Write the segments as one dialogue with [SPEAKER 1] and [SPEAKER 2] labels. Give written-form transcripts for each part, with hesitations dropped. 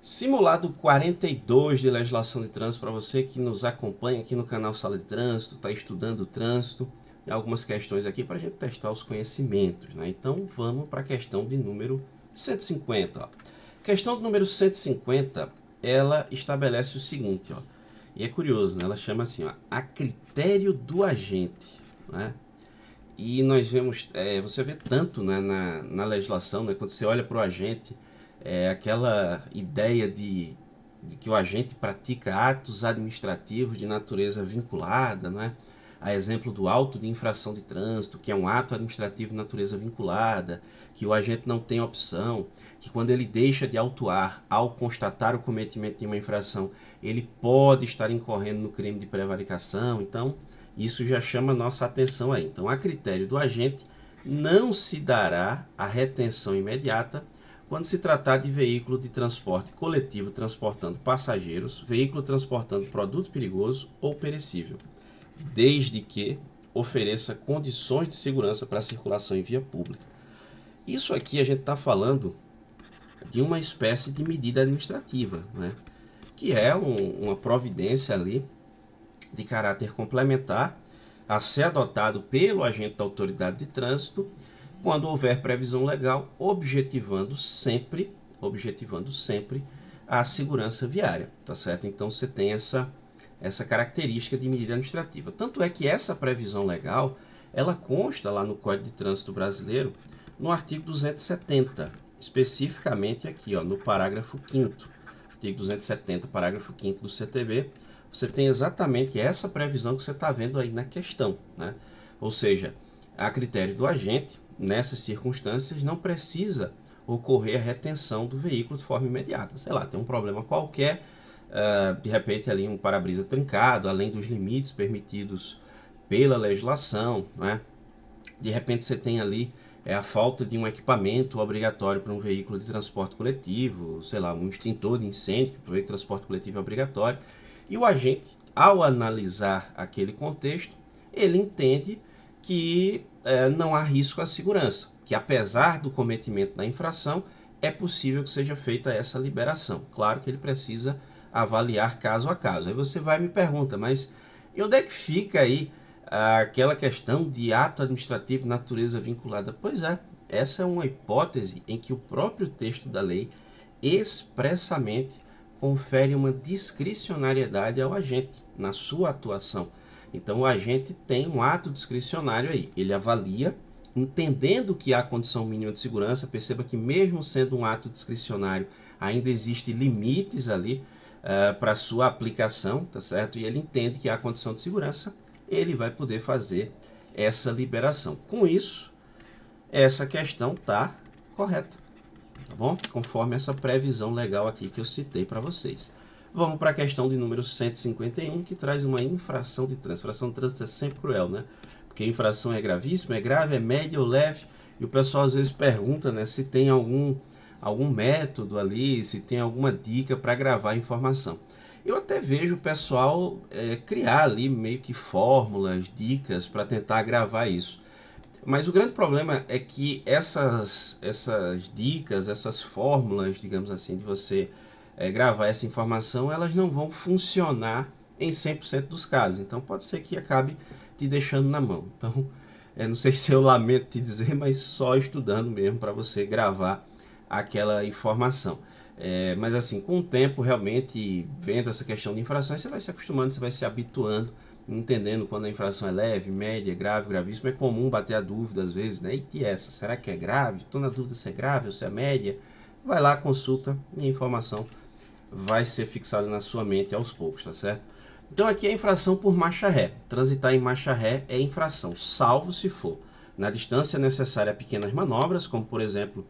[SPEAKER 1] Simulado 42 de legislação de trânsito para você que nos acompanha aqui no canal Sala de Trânsito, está estudando o trânsito. Tem algumas questões aqui para a gente testar os conhecimentos, né? Então vamos para a questão de número 150. Ó. Questão do número 150, ela estabelece o seguinte, ó, e é curioso, né? Ela chama assim, ó, a critério do agente, né? E nós vemos, você vê tanto, né, na legislação, né, quando você olha para o agente, aquela ideia de que o agente pratica atos administrativos de natureza vinculada, né, a exemplo do auto de infração de trânsito, que é um ato administrativo de natureza vinculada, que o agente não tem opção, que quando ele deixa de autuar ao constatar o cometimento de uma infração, ele pode estar incorrendo no crime de prevaricação. Então, isso já chama nossa atenção aí. Então, a critério do agente, não se dará a retenção imediata quando se tratar de veículo de transporte coletivo transportando passageiros, veículo transportando produto perigoso ou perecível, desde que ofereça condições de segurança para a circulação em via pública. Isso aqui a gente está falando de uma espécie de medida administrativa, né? Que é uma providência ali de caráter complementar a ser adotado pelo agente da autoridade de trânsito quando houver previsão legal, objetivando sempre a segurança viária, tá certo? Então você tem essa característica de medida administrativa. Tanto é que essa previsão legal, ela consta lá no Código de Trânsito Brasileiro, no artigo 270, especificamente aqui, ó, no parágrafo 5º, artigo 270, parágrafo 5º do CTB, você tem exatamente essa previsão que você está vendo aí na questão, né? Ou seja, a critério do agente, nessas circunstâncias, não precisa ocorrer a retenção do veículo de forma imediata. Sei lá, tem um problema qualquer, de repente ali um para-brisa trincado, além dos limites permitidos pela legislação, né? De repente você tem ali a falta de um equipamento obrigatório para um veículo de transporte coletivo, sei lá, um extintor de incêndio, que para o veículo de transporte coletivo é obrigatório, e o agente, ao analisar aquele contexto, ele entende que não há risco à segurança, que apesar do cometimento da infração, é possível que seja feita essa liberação. Claro que ele precisa avaliar caso a caso. Aí você vai e me pergunta, mas e onde é que fica aí aquela questão de ato administrativo de natureza vinculada? Pois é, essa é uma hipótese em que o próprio texto da lei expressamente confere uma discricionariedade ao agente na sua atuação. Então o agente tem um ato discricionário aí, ele avalia, entendendo que há condição mínima de segurança. Perceba que mesmo sendo um ato discricionário, ainda existem limites ali para sua aplicação, tá certo? E ele entende que há condição de segurança, ele vai poder fazer essa liberação. Com isso, essa questão está correta, tá bom? Conforme essa previsão legal aqui que eu citei para vocês. Vamos para a questão de número 151, que traz uma infração de trânsito. Infração de trânsito é sempre cruel, né? Porque a infração é gravíssima, é grave, é média ou leve, e o pessoal às vezes pergunta, né, se tem algum método ali, se tem alguma dica para gravar a informação. Eu até vejo o pessoal criar ali meio que fórmulas, dicas para tentar gravar isso. Mas o grande problema é que essas dicas, essas fórmulas, digamos assim, de você gravar essa informação, elas não vão funcionar em 100% dos casos. Então pode ser que acabe te deixando na mão. Então, não sei se eu lamento te dizer, mas só estudando mesmo para você gravar aquela informação. Mas assim, com o tempo, realmente, vendo essa questão de infrações, você vai se acostumando, você vai se habituando, entendendo quando a infração é leve, média, grave, gravíssima. É comum bater a dúvida às vezes, né? E essa, será que é grave? Estou na dúvida se é grave ou se é média. Vai lá, consulta e a informação vai ser fixada na sua mente aos poucos, tá certo? Então aqui é a infração por marcha ré. Transitar em marcha ré é infração, salvo se for na distância necessária a pequenas manobras, como por exemplo,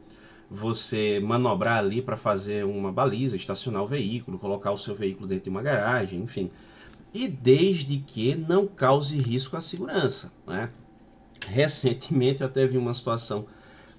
[SPEAKER 1] você manobrar ali para fazer uma baliza, estacionar o veículo, colocar o seu veículo dentro de uma garagem, enfim. E desde que não cause risco à segurança, né? Recentemente eu até vi uma situação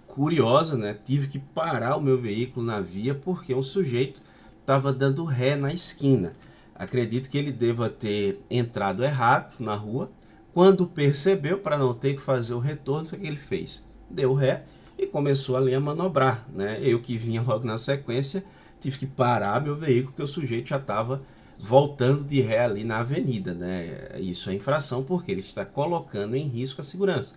[SPEAKER 1] curiosa, né? Tive que parar o meu veículo na via porque um sujeito estava dando ré na esquina. Acredito que ele deva ter entrado errado na rua. Quando percebeu, para não ter que fazer o retorno, o que ele fez? Deu ré e começou ali a manobrar, né? Eu que vinha logo na sequência, tive que parar meu veículo porque o sujeito já estava voltando de ré ali na avenida, né? Isso é infração porque ele está colocando em risco a segurança.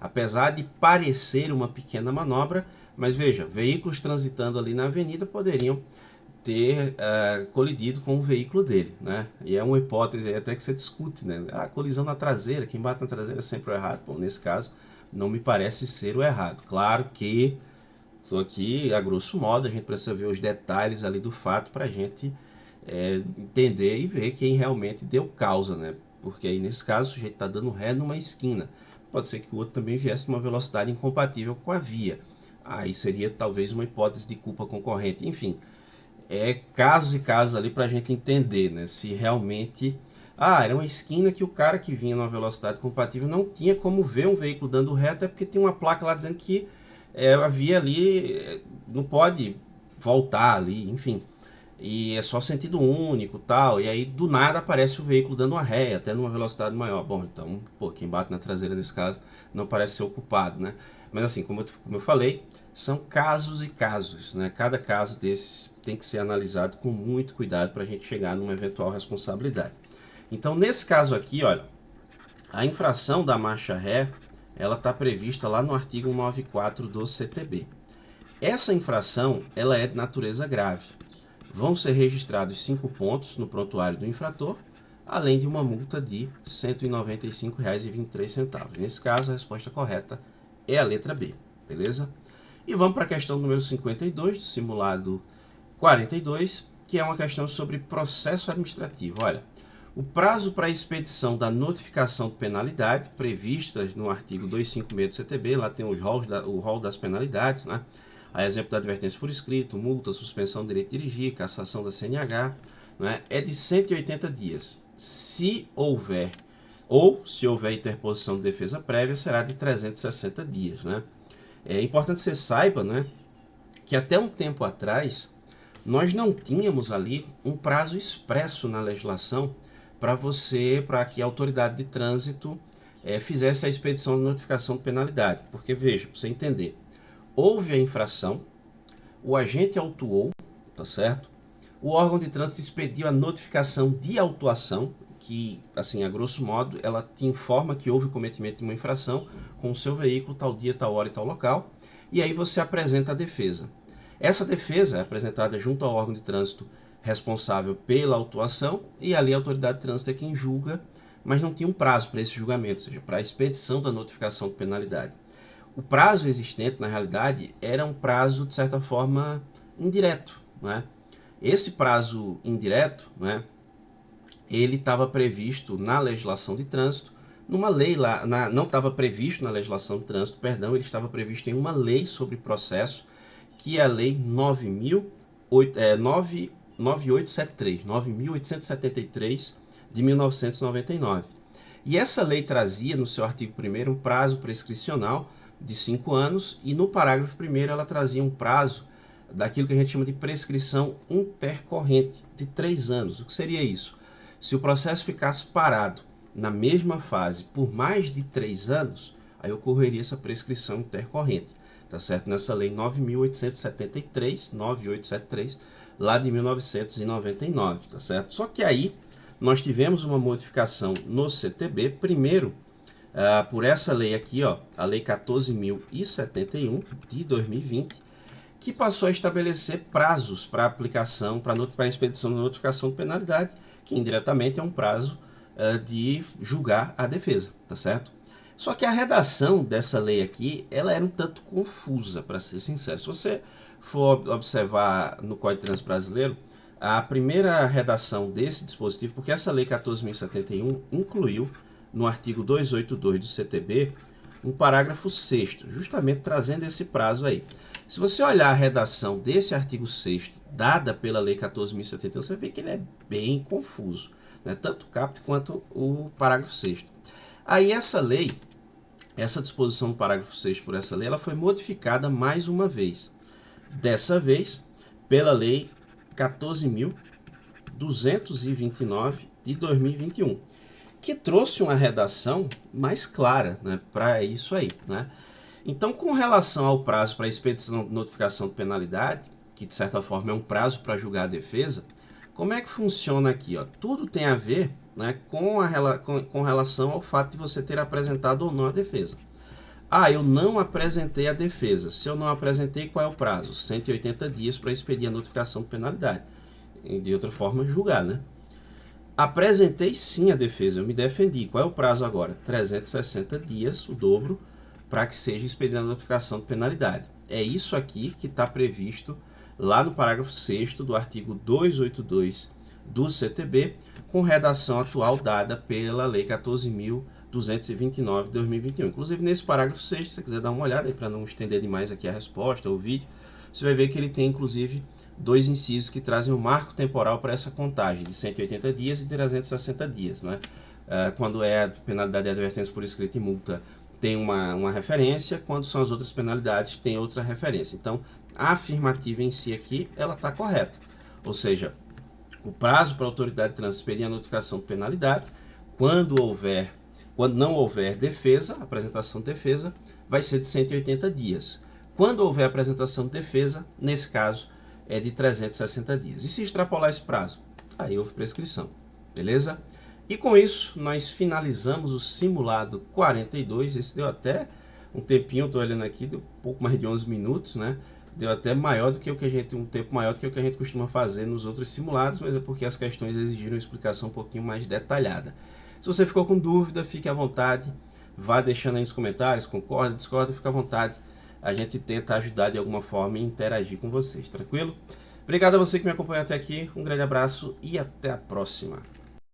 [SPEAKER 1] Apesar de parecer uma pequena manobra, mas veja, veículos transitando ali na avenida poderiam ter colidido com o veículo dele, né? E é uma hipótese aí até que você discute, né? A colisão na traseira, quem bate na traseira é sempre o errado. Bom, nesse caso, não me parece ser o errado. Claro que estou aqui, a grosso modo, a gente precisa ver os detalhes ali do fato para a gente entender e ver quem realmente deu causa, né? Porque aí nesse caso o sujeito está dando ré numa esquina. Pode ser que o outro também viesse numa velocidade incompatível com a via. Aí seria talvez uma hipótese de culpa concorrente. Enfim, casos e casos ali para a gente entender, né? Se realmente... era uma esquina que o cara que vinha numa velocidade compatível não tinha como ver um veículo dando ré, até porque tinha uma placa lá dizendo que a via ali não pode voltar ali, enfim. E é só sentido único tal, e aí do nada aparece o veículo dando uma ré, até numa velocidade maior. Bom, então, quem bate na traseira nesse caso não parece ser o culpado, né? Mas assim, como eu falei, são casos e casos, né? Cada caso desses tem que ser analisado com muito cuidado para a gente chegar numa eventual responsabilidade. Então, nesse caso aqui, olha, a infração da marcha ré, ela está prevista lá no artigo 194 do CTB. Essa infração, ela é de natureza grave. Vão ser registrados 5 pontos no prontuário do infrator, além de uma multa de R$ 195,23. Nesse caso, a resposta correta é a letra B, beleza? E vamos para a questão número 52 do simulado 42, que é uma questão sobre processo administrativo. Olha, o prazo para a expedição da notificação de penalidade, prevista no artigo 256 do CTB, lá tem o rol das penalidades, né? A exemplo da advertência por escrito, multa, suspensão do direito de dirigir, cassação da CNH, né, é de 180 dias. Se houver interposição de defesa prévia, será de 360 dias. Né? É importante que você saiba, né, que até um tempo atrás nós não tínhamos ali um prazo expresso na legislação para que a autoridade de trânsito fizesse a expedição de notificação de penalidade. Porque, veja, para você entender, houve a infração, o agente autuou, tá certo? O órgão de trânsito expediu a notificação de autuação, que, assim, a grosso modo, ela te informa que houve o cometimento de uma infração com o seu veículo, tal dia, tal hora e tal local, e aí você apresenta a defesa. Essa defesa é apresentada junto ao órgão de trânsito responsável pela autuação, e ali a autoridade de trânsito é quem julga, mas não tinha um prazo para esse julgamento, ou seja, para a expedição da notificação de penalidade. O prazo existente, na realidade, era um prazo, de certa forma, indireto. Né? Esse prazo indireto, né, ele estava previsto na legislação de trânsito, numa lei lá, não estava previsto na legislação de trânsito, perdão, ele estava previsto em uma lei sobre processo, que é a Lei 9873 de 1999. E essa lei trazia, no seu artigo 1º, um prazo prescricional de 5 anos, e no parágrafo 1º ela trazia um prazo daquilo que a gente chama de prescrição intercorrente, de 3 anos. O que seria isso? Se o processo ficasse parado na mesma fase por mais de 3 anos, aí ocorreria essa prescrição intercorrente, tá certo? Nessa lei 9873, lá de 1999, tá certo? Só que aí nós tivemos uma modificação no CTB, primeiro, por essa lei aqui, ó, a Lei 14.071 de 2020, que passou a estabelecer prazos para aplicação, para a expedição da notificação de penalidade, que indiretamente é um prazo de julgar a defesa, tá certo? Só que a redação dessa lei aqui, ela era um tanto confusa, para ser sincero. Se você for observar no Código de Trânsito Brasileiro, a primeira redação desse dispositivo, porque essa Lei 14.071 incluiu no artigo 282 do CTB, um parágrafo 6º, justamente trazendo esse prazo aí. Se você olhar a redação desse artigo 6º, dada pela Lei 14.071, você vê que ele é bem confuso, né? Tanto o caput quanto o parágrafo 6º. Aí essa lei, essa disposição do parágrafo 6º por essa lei, ela foi modificada mais uma vez. Dessa vez, pela Lei 14.229 de 2021. Que trouxe uma redação mais clara, né, para isso aí. Né? Então, com relação ao prazo para a expedição de notificação de penalidade, que de certa forma é um prazo para julgar a defesa, como é que funciona aqui? Ó? Tudo tem a ver, né, com relação ao fato de você ter apresentado ou não a defesa. Ah, eu não apresentei a defesa. Se eu não apresentei, qual é o prazo? 180 dias para expedir a notificação de penalidade. De outra forma, julgar, né? Apresentei sim a defesa, eu me defendi. Qual é o prazo agora? 360 dias, o dobro, para que seja expedida a notificação de penalidade. É isso aqui que está previsto lá no parágrafo 6º do artigo 282 do CTB, com redação atual dada pela Lei 14.229 de 2021. Inclusive, nesse parágrafo 6º, se você quiser dar uma olhada, para não estender demais aqui a resposta ou o vídeo, você vai ver que ele tem, inclusive, dois incisos que trazem um marco temporal para essa contagem, de 180 dias e 360 dias. Né? Quando é a penalidade de advertência por escrito e multa, tem uma referência, quando são as outras penalidades, tem outra referência. Então, a afirmativa em si aqui, ela está correta. Ou seja, o prazo para a autoridade de trânsito expedir a notificação de penalidade, quando não houver defesa, apresentação de defesa, vai ser de 180 dias. Quando houver apresentação de defesa, nesse caso, é de 360 dias. E se extrapolar esse prazo? Aí houve prescrição, beleza? E com isso, nós finalizamos o simulado 42. Esse deu até um tempinho, estou olhando aqui, deu um pouco mais de 11 minutos, né? Deu até maior do que um tempo maior do que o que a gente costuma fazer nos outros simulados, mas é porque as questões exigiram uma explicação um pouquinho mais detalhada. Se você ficou com dúvida, fique à vontade, vá deixando aí nos comentários, concorda, discorda, fique à vontade. A gente tenta ajudar de alguma forma e interagir com vocês, tranquilo? Obrigado a você que me acompanhou até aqui, um grande abraço e até a próxima.